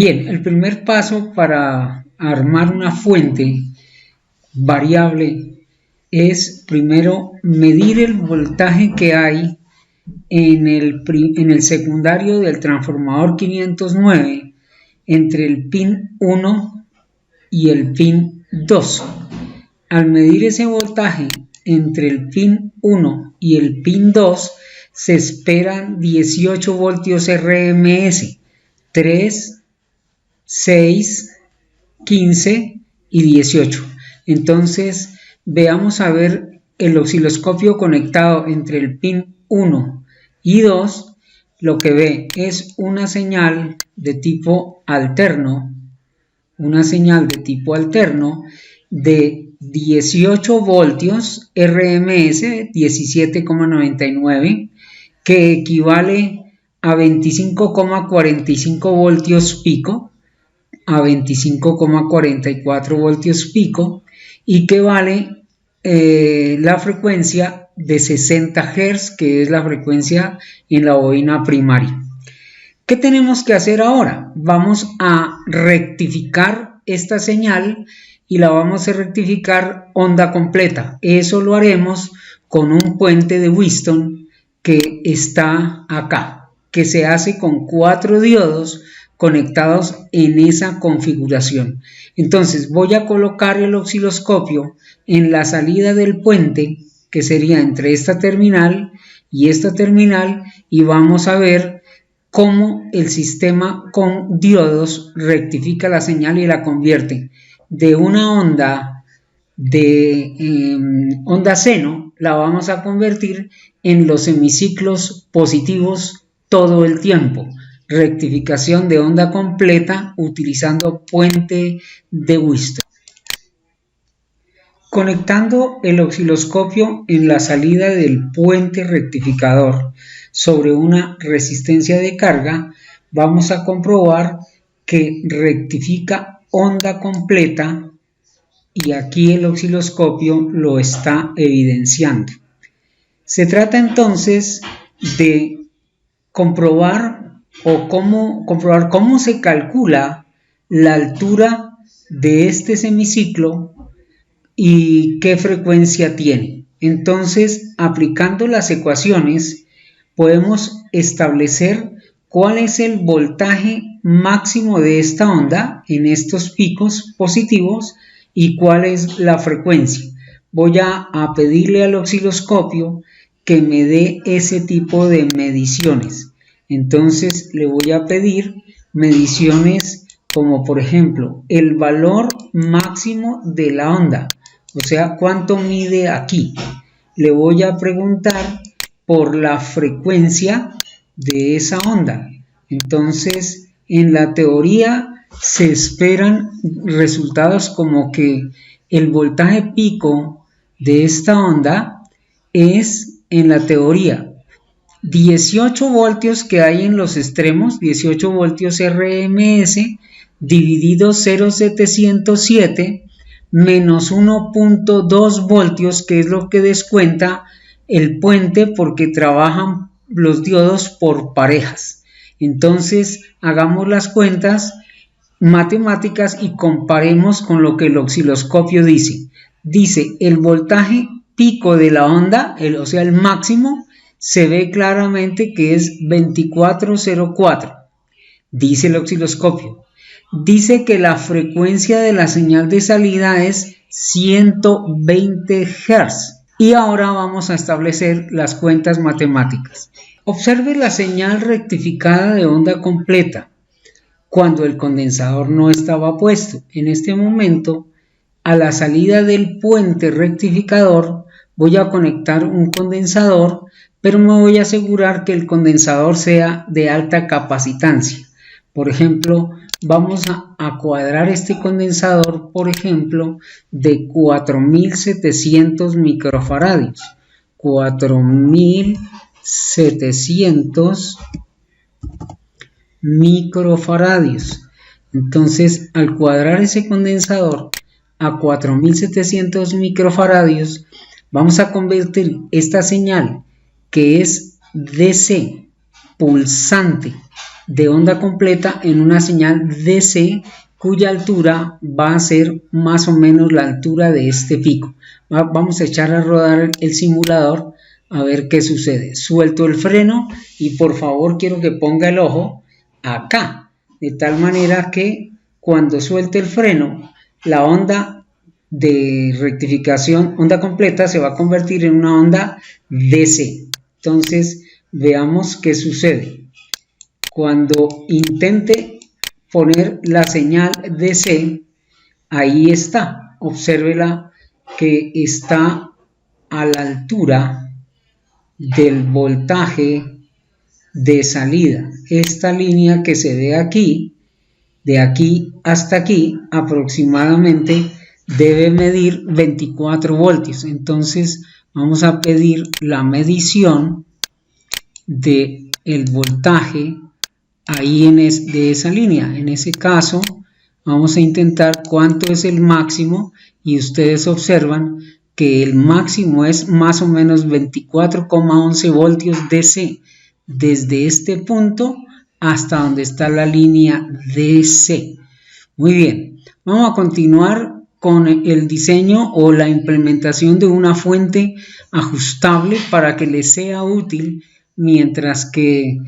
Bien, el primer paso para armar una fuente variable es primero medir el voltaje que hay en el secundario del transformador 509 entre el pin 1 y el pin 2. Al medir ese voltaje entre el pin 1 y el pin 2 se esperan 18 voltios RMS, 3, 6, 15 y 18. Entonces veamos a ver el osciloscopio conectado entre el pin 1 y 2. Lo que ve es una señal de tipo alterno, de 18 voltios RMS 17,99, que equivale a 25,45 voltios pico, a 25,44 voltios pico, y que vale la frecuencia de 60 Hz, que es la frecuencia en la bobina primaria. ¿Qué tenemos que hacer ahora? Vamos a rectificar esta señal y la vamos a rectificar onda completa. Eso lo haremos con un puente de Wheatstone que está acá, que se hace con 4 diodos conectados en esa configuración. Entonces voy a colocar el osciloscopio en la salida del puente, que sería entre esta terminal y esta terminal, y vamos a ver cómo el sistema con diodos rectifica la señal y la convierte de una onda onda seno, la vamos a convertir en los semiciclos positivos todo el tiempo. Rectificación de onda completa utilizando puente de Wheatstone. Conectando el osciloscopio en la salida del puente rectificador sobre una resistencia de carga, vamos a comprobar que rectifica onda completa, y aquí el osciloscopio lo está evidenciando. Se trata entonces de comprobar cómo se calcula la altura de este semiciclo y qué frecuencia tiene. Entonces, aplicando las ecuaciones, podemos establecer cuál es el voltaje máximo de esta onda en estos picos positivos y cuál es la frecuencia. Voy a pedirle al osciloscopio que me dé ese tipo de mediciones. Entonces le voy a pedir mediciones como, por ejemplo, el valor máximo de la onda, o sea, cuánto mide aquí. Le voy a preguntar por la frecuencia de esa onda. Entonces, en la teoría se esperan resultados como que el voltaje pico de esta onda es, en la teoría, 18 voltios que hay en los extremos, 18 voltios RMS, dividido 0,707 menos 1,2 voltios, que es lo que descuenta el puente porque trabajan los diodos por parejas. Entonces, hagamos las cuentas matemáticas y comparemos con lo que el osciloscopio dice. Dice, el voltaje pico de la onda, o sea, el máximo, se ve claramente que es 2404, dice el osciloscopio. Dice que la frecuencia de la señal de salida es 120 Hz. Y ahora vamos a establecer las cuentas matemáticas. Observe la señal rectificada de onda completa cuando el condensador no estaba puesto. En este momento, a la salida del puente rectificador, voy a conectar un condensador, pero me voy a asegurar que el condensador sea de alta capacitancia. Por ejemplo, vamos a cuadrar este condensador, por ejemplo, de 4700 microfaradios. 4700 microfaradios. Entonces, al cuadrar ese condensador a 4700 microfaradios, vamos a convertir esta señal, que es DC, pulsante, de onda completa en una señal DC cuya altura va a ser más o menos la altura de este pico. Vamos a echar a rodar el simulador a ver qué sucede. Suelto el freno y por favor quiero que ponga el ojo acá, de tal manera que cuando suelte el freno, la onda de rectificación, onda completa, se va a convertir en una onda DC. Entonces veamos qué sucede. Cuando intente poner la señal DC, ahí está, obsérvela que está a la altura del voltaje de salida. Esta línea que se ve aquí, de aquí hasta aquí, aproximadamente debe medir 24 voltios. Entonces vamos a pedir la medición de el voltaje ahí de esa línea. En ese caso vamos a intentar cuánto es el máximo y ustedes observan que el máximo es más o menos 24,11 voltios DC desde este punto hasta donde está la línea DC. Muy bien, vamos a continuar con el diseño o la implementación de una fuente ajustable para que les sea útil mientras que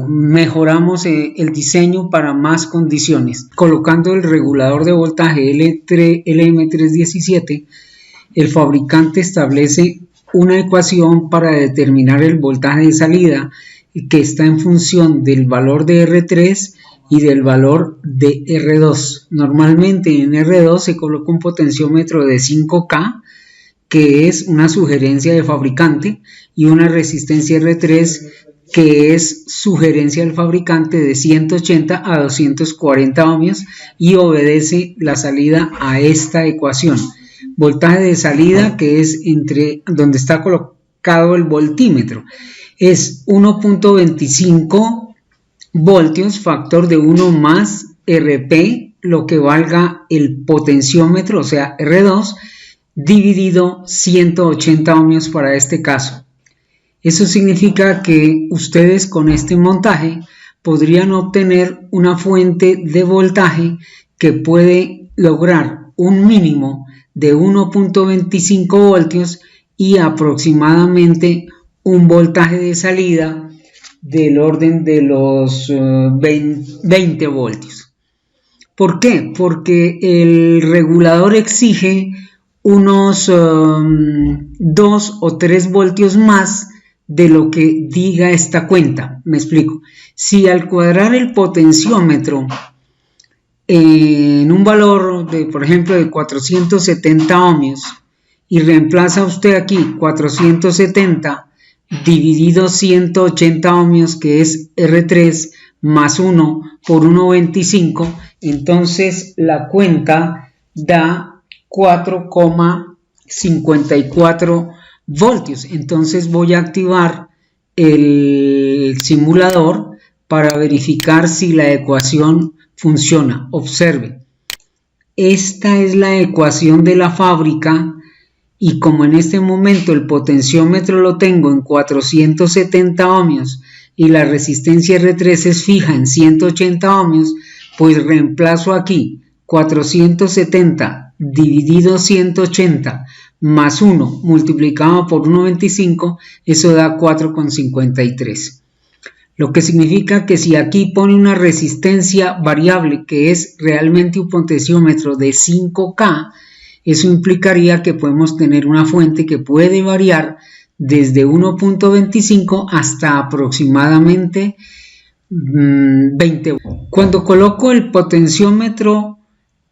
mejoramos el diseño para más condiciones. Colocando el regulador de voltaje LM317, el fabricante establece una ecuación para determinar el voltaje de salida que está en función del valor de R3 y del valor de R2. Normalmente en R2 se coloca un potenciómetro de 5K, que es una sugerencia de fabricante, y una resistencia R3 que es sugerencia del fabricante de 180 a 240 ohmios y obedece la salida a esta ecuación. Voltaje de salida, que es entre donde está colocado el voltímetro, es 1.25 voltios, factor de 1 más RP, lo que valga el potenciómetro, o sea R2, dividido 180 ohmios para este caso. Eso significa que ustedes con este montaje podrían obtener una fuente de voltaje que puede lograr un mínimo de 1.25 voltios y aproximadamente un voltaje de salida del orden de los 20 voltios. ¿Por qué? Porque el regulador exige unos 2 o 3 voltios más de lo que diga esta cuenta. Me explico. Si al cuadrar el potenciómetro en un valor de, por ejemplo, de 470 ohmios y reemplaza usted aquí 470 dividido 180 ohmios, que es R3 más 1 por 1.25, entonces la cuenta da 4,54 voltios. Entonces voy a activar el simulador para verificar si la ecuación funciona. Observe, esta es la ecuación de la fábrica y como en este momento el potenciómetro lo tengo en 470 ohmios y la resistencia R3 es fija en 180 ohmios, pues reemplazo aquí 470 dividido 180 más 1 multiplicado por 1.25, eso da 4,53. Lo que significa que si aquí pone una resistencia variable que es realmente un potenciómetro de 5K, eso implicaría que podemos tener una fuente que puede variar desde 1.25 hasta aproximadamente 20. Cuando coloco el potenciómetro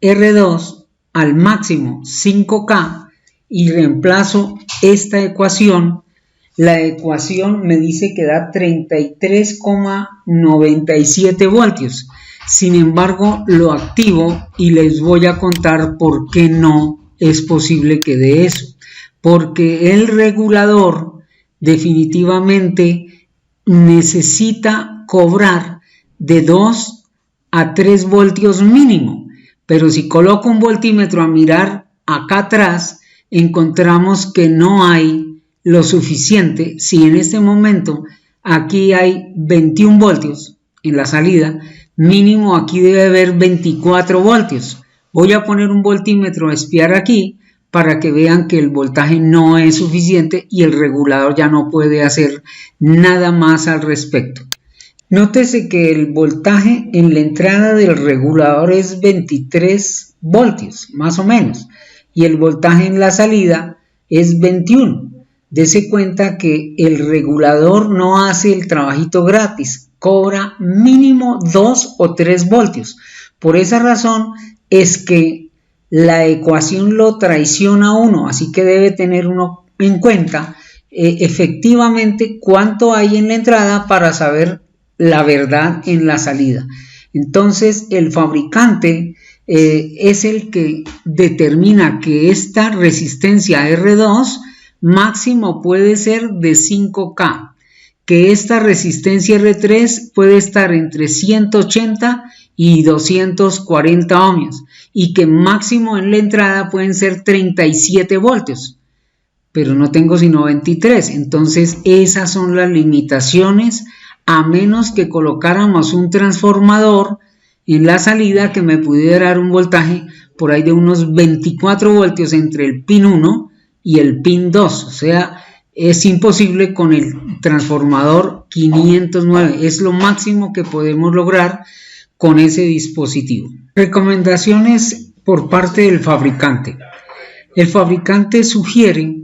R2 al máximo 5K y reemplazo esta ecuación, la ecuación me dice que da 33,97 voltios. Sin embargo, lo activo y les voy a contar por qué no es posible que dé eso. Porque el regulador definitivamente necesita cobrar de 2 a 3 voltios mínimo. Pero si coloco un voltímetro a mirar acá atrás, encontramos que no hay lo suficiente. Si en este momento aquí hay 21 voltios, en la salida, mínimo aquí debe haber 24 voltios. Voy a poner un voltímetro a espiar aquí para que vean que el voltaje no es suficiente y el regulador ya no puede hacer nada más al respecto. Nótese que el voltaje en la entrada del regulador es 23 voltios, más o menos, y el voltaje en la salida es 21. Dese cuenta que el regulador no hace el trabajito gratis, cobra mínimo 2 o 3 voltios. Por esa razón es que la ecuación lo traiciona a uno, así que debe tener uno en cuenta efectivamente cuánto hay en la entrada para saber la verdad en la salida. Entonces el fabricante es el que determina que esta resistencia R2 máximo puede ser de 5K, que esta resistencia R3 puede estar entre 180 y 240 ohmios y que máximo en la entrada pueden ser 37 voltios, pero no tengo sino 23, entonces esas son las limitaciones, a menos que colocáramos un transformador en la salida que me pudiera dar un voltaje por ahí de unos 24 voltios entre el pin 1 y el pin 2, o sea, es imposible con el transformador 509, es lo máximo que podemos lograr con ese dispositivo. Recomendaciones por parte del fabricante. El fabricante sugiere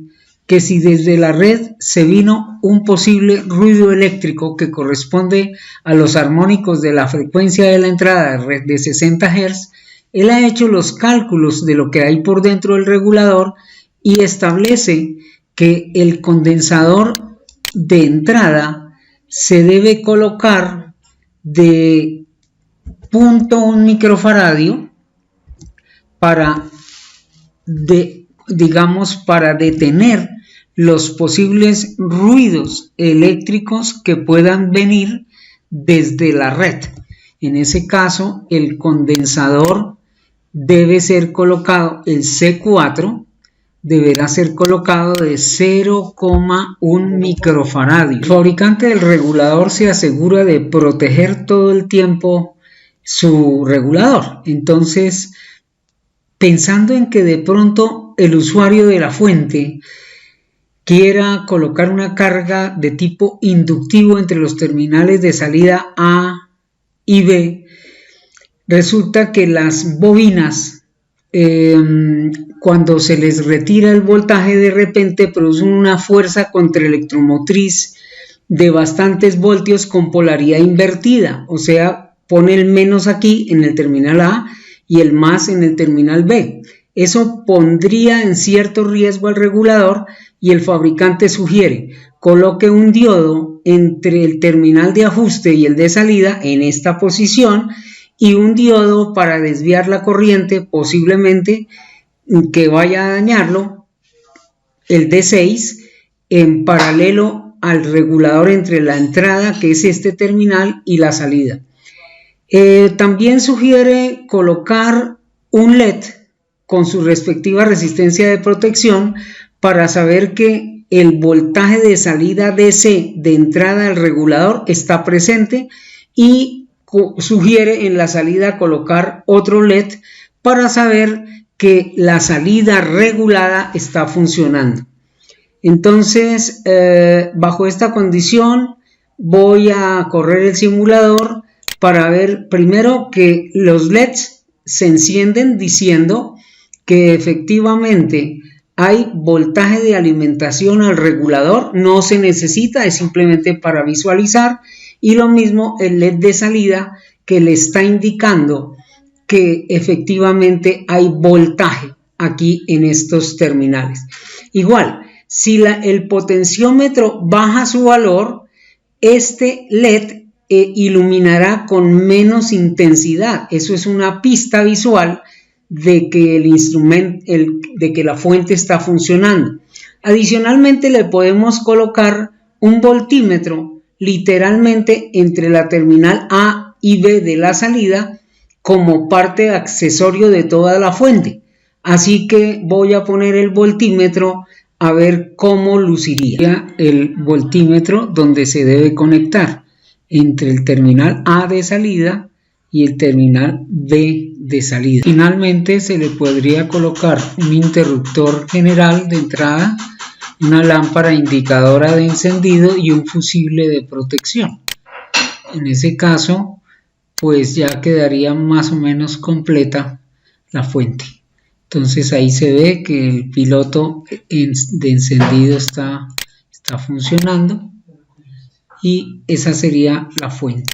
que si desde la red se vino un posible ruido eléctrico que corresponde a los armónicos de la frecuencia de la entrada de red de 60 Hz, él ha hecho los cálculos de lo que hay por dentro del regulador y establece que el condensador de entrada se debe colocar de 0.1 microfaradio para detener los posibles ruidos eléctricos que puedan venir desde la red. En ese caso, el condensador debe ser colocado, el C4 deberá ser colocado de 0,1 microfaradio. El fabricante del regulador se asegura de proteger todo el tiempo su regulador. Entonces, pensando en que de pronto el usuario de la fuente quiera colocar una carga de tipo inductivo entre los terminales de salida A y B, resulta que las bobinas, cuando se les retira el voltaje, de repente producen una fuerza contraelectromotriz de bastantes voltios con polaridad invertida, o sea, pone el menos aquí en el terminal A y el más en el terminal B. Eso pondría en cierto riesgo al regulador y el fabricante sugiere coloque un diodo entre el terminal de ajuste y el de salida en esta posición y un diodo para desviar la corriente posiblemente que vaya a dañarlo, el D6, en paralelo al regulador entre la entrada, que es este terminal, y la salida. También sugiere colocar un LED con su respectiva resistencia de protección para saber que el voltaje de salida DC de entrada al regulador está presente y sugiere en la salida colocar otro LED para saber que la salida regulada está funcionando. Entonces, bajo esta condición voy a correr el simulador para ver primero que los LEDs se encienden diciendo que efectivamente hay voltaje de alimentación al regulador, no se necesita, es simplemente para visualizar, y lo mismo el LED de salida que le está indicando que efectivamente hay voltaje aquí en estos terminales. Igual, si el potenciómetro baja su valor, este LED iluminará con menos intensidad. Eso es una pista visual de que de que la fuente está funcionando. Adicionalmente le podemos colocar un voltímetro literalmente entre la terminal A y B de la salida como parte accesorio de toda la fuente. Así que voy a poner el voltímetro a ver cómo luciría el voltímetro donde se debe conectar. entre el terminal A de salida y el terminal B de salida. Finalmente se le podría colocar un interruptor general de entrada, una lámpara indicadora de encendido y un fusible de protección. En ese caso, pues ya quedaría más o menos completa la fuente. Entonces ahí se ve que el piloto de encendido está funcionando y esa sería la fuente.